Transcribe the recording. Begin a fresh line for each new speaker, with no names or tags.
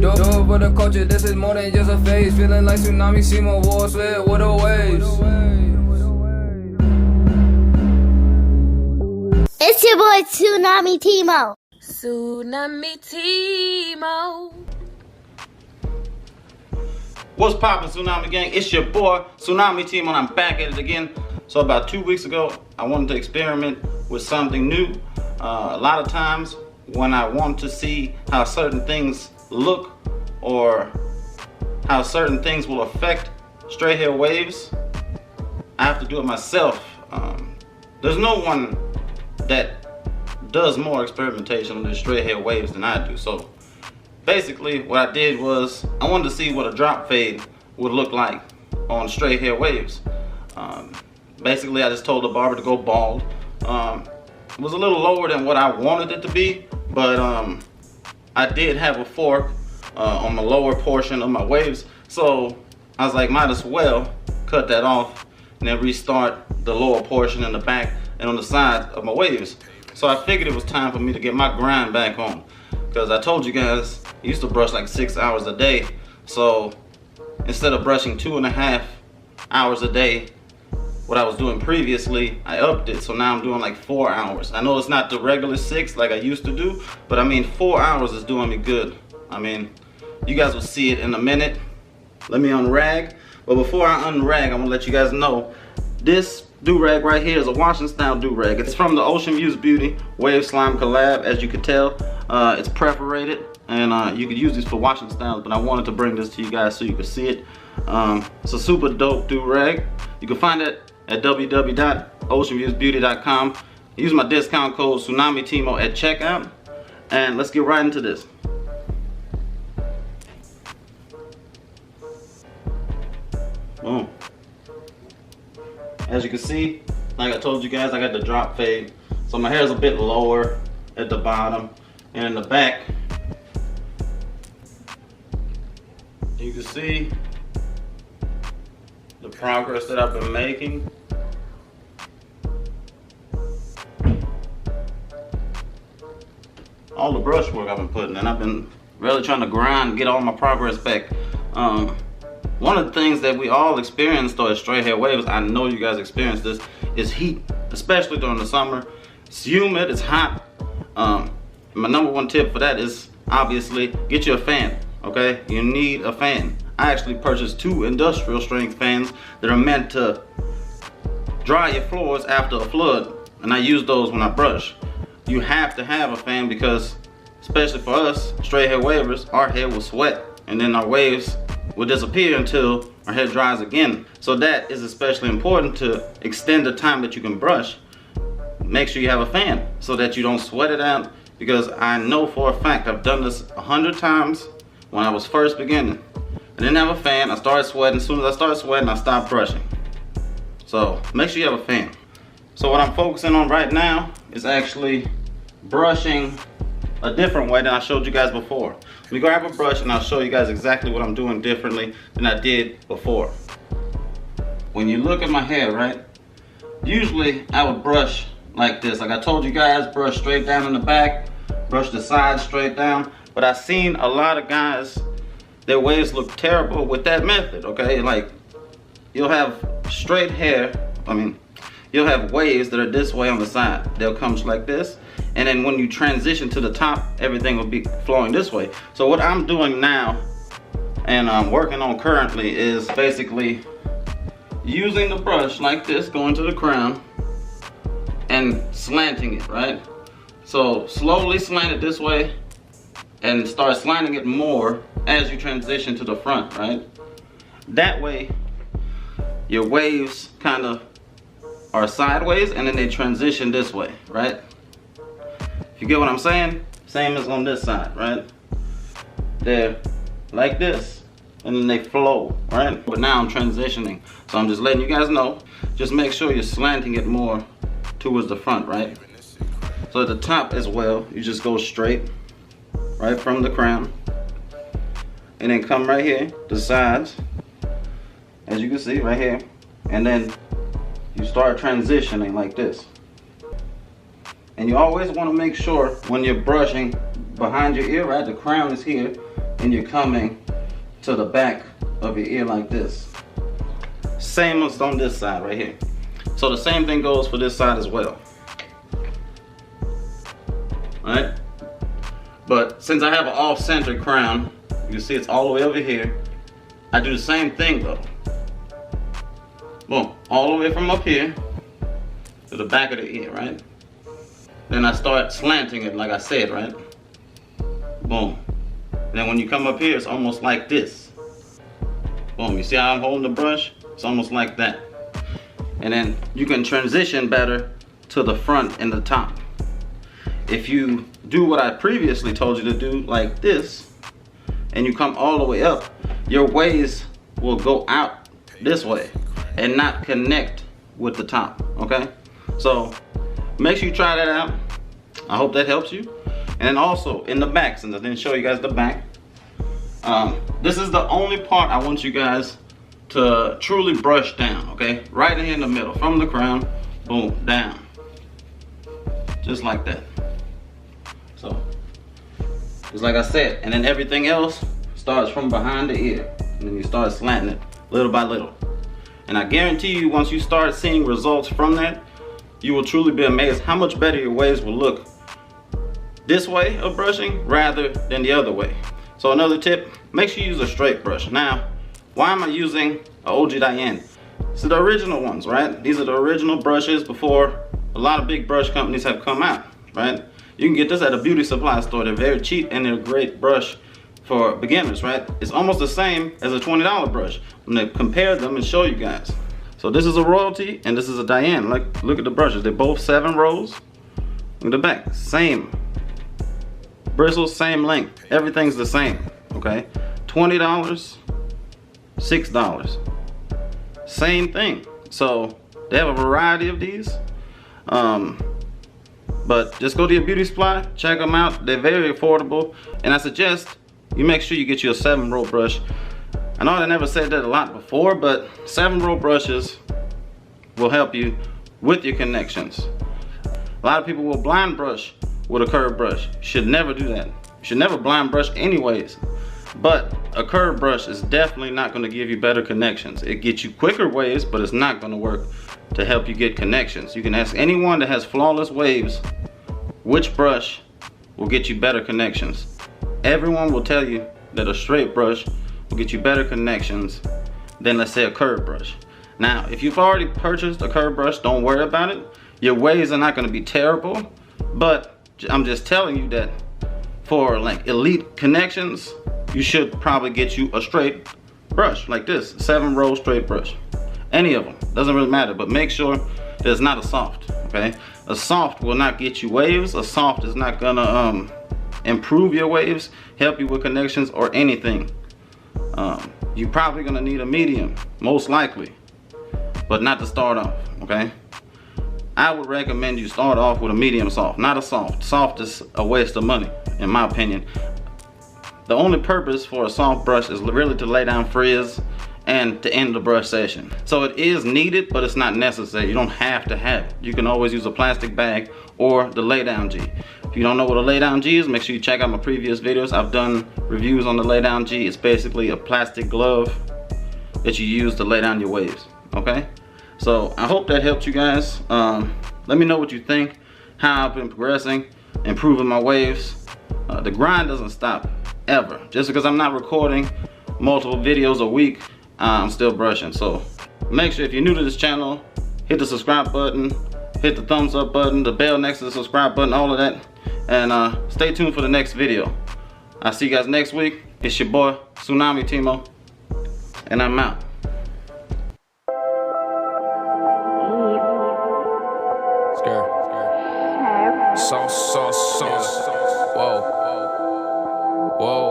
Do it for the culture, this is more than just a phase. Feeling like tsunami, see my walls lit with the waves.
It's your boy Tsunami Timo.
Tsunami Timo.
What's poppin', Tsunami Gang? It's your boy Tsunami Timo, and I'm back at it again. So about 2 weeks ago, I wanted to experiment with something new. A lot of times when I want to see how certain things look or how certain things will affect straight hair waves, I have to do it myself. There's no one that does more experimentation on the straight hair waves than I do. So basically what I did was I wanted to see what a drop fade would look like on straight hair waves. Basically I just told the barber to go bald. It was a little lower than what I wanted it to be, but I did have a fork on the lower portion of my waves, so I was like, might as well cut that off and then restart the lower portion in the back and on the side of my waves. So I figured it was time for me to get my grind back on, because I told you guys I used to brush like 6 hours a day. So instead of brushing 2.5 hours a day, what I was doing previously, I upped it, so now I'm doing like 4 hours. I know it's not the regular 6 like I used to do, but I mean 4 hours is doing me good. I mean, you guys will see it in a minute. Let me unrag, but before I unrag, I'm gonna let you guys know this do-rag right here is a washing style do-rag. It's from the Ocean Views Beauty Wave Slime collab. As you can tell, it's perforated, and you could use these for washing styles, but I wanted to bring this to you guys so you could see it. It's a super dope do-rag. You can find it at www.oceanviewsbeauty.com. Use my discount code TSUNAMITIMO at checkout, and let's get right into this. Boom. As you can see, like I told you guys, I got the drop fade, so my hair is a bit lower at the bottom, and in the back you can see the progress that I've been making. All the brush work I've been putting in, I've been really trying to grind, get all my progress back. One of the things that we all experience though as straight hair waves, I know you guys experience this, is heat, especially during the summer. It's humid, it's hot. My number one tip for that is obviously get you a fan, okay? You need a fan. I actually purchased 2 industrial strength fans that are meant to dry your floors after a flood, and I use those when I brush. You have to have a fan because, especially for us straight hair wavers, our hair will sweat and then our waves will disappear until our hair dries again. So that is especially important to extend the time that you can brush. Make sure you have a fan so that you don't sweat it out, because I know for a fact I've done this 100 times when I was first beginning. I didn't have a fan, I started sweating. As soon as I started sweating, I stopped brushing. So make sure you have a fan. So what I'm focusing on right now is actually brushing a different way than I showed you guys before. Let me grab a brush and I'll show you guys exactly what I'm doing differently than I did before. When you look at my hair, right? Usually I would brush like this. Like I told you guys, brush straight down in the back, brush the sides straight down. But I've seen a lot of guys, their waves look terrible with that method, okay? Like, you'll have straight hair, you'll have waves that are this way on the side. They'll come like this, and then when you transition to the top, everything will be flowing this way. So what I'm doing now, and I'm working on currently, is basically using the brush like this, going to the crown, and slanting it, right? So slowly slant it this way, and start slanting it more as you transition to the front, right? That way, your waves kind of are sideways and then they transition this way, right? If you get what I'm saying? Same as on this side, right? They're like this and then they flow, right? But now I'm transitioning, so I'm just letting you guys know, just make sure you're slanting it more towards the front, right? So at the top as well, you just go straight, right from the crown, and then come right here, the sides, as you can see right here, and then you start transitioning like this. And you always want to make sure when you're brushing behind your ear, right, the crown is here, and you're coming to the back of your ear like this. Same as on this side right here. So the same thing goes for this side as well. Alright? But since I have an off-center crown, you can see it's all the way over here. I do the same thing though. Boom, all the way from up here to the back of the ear, right? Then I start slanting it like I said, right? Boom. Then when you come up here, it's almost like this. Boom, you see how I'm holding the brush? It's almost like that. And then you can transition better to the front and the top. If you do what I previously told you to do, like this, and you come all the way up, your waves will go out this way and not connect with the top, okay? So make sure you try that out. I hope that helps you. And then also in the back, since I didn't show you guys the back, this is the only part I want you guys to truly brush down, okay? Right here in the middle, from the crown, boom, down. Just like that. So, just like I said, and then everything else starts from behind the ear. And then you start slanting it little by little. And I guarantee you, once you start seeing results from that, you will truly be amazed how much better your waves will look this way of brushing rather than the other way. So another tip, make sure you use a straight brush. Now, why am I using an OG Diane? So the original ones, right? These are the original brushes before a lot of big brush companies have come out, right? You can get this at a beauty supply store. They're very cheap and they're a great brush for beginners, right? It's almost the same as a $20 brush. I'm gonna compare them and show you guys. So this is a Royalty and this is a Diane. Like, look at the brushes. They're both 7 rows. Look at the back, same. Bristles, same length. Everything's the same, okay? $20, $6. Same thing. So they have a variety of these. But just go to your beauty supply, check them out. They're very affordable. And I suggest you make sure you get you a 7-row brush. I know I never said that a lot before, but 7-row brushes will help you with your connections. A lot of people will blind brush with a curved brush. You should never do that. You should never blind brush anyways. But a curved brush is definitely not going to give you better connections. It gets you quicker waves, but it's not going to work to help you get connections. You can ask anyone that has flawless waves which brush will get you better connections. Everyone will tell you that a straight brush will get you better connections than, let's say, a curved brush. Now, if you've already purchased a curved brush, don't worry about it. Your waves are not going to be terrible, but I'm just telling you that for like elite connections, you should probably get you a straight brush like this, 7-row straight brush. Any of them, doesn't really matter, but make sure that it's not a soft, okay? A soft will not get you waves. A soft is not gonna improve your waves, help you with connections or anything. You're probably gonna need a medium, most likely, but not to start off, okay? I would recommend you start off with a medium soft, not a soft. Soft is a waste of money, in my opinion. The only purpose for a soft brush is really to lay down frizz and to end the brush session. So it is needed, but it's not necessary. You don't have to have it. You can always use a plastic bag or the lay down G. If you don't know what a lay down G is, make sure you check out my previous videos. I've done reviews on the lay down G. It's basically a plastic glove that you use to lay down your waves, okay? So I hope that helped you guys. Let me know what you think, how I've been progressing, improving my waves. The grind doesn't stop ever. Just because I'm not recording multiple videos a week, I'm still brushing. So make sure if you're new to this channel, hit the subscribe button, hit the thumbs up button, the bell next to the subscribe button, all of that. And stay tuned for the next video. I'll see you guys next week. It's your boy, Tsunami Timo, and I'm out.
Sauce. Whoa.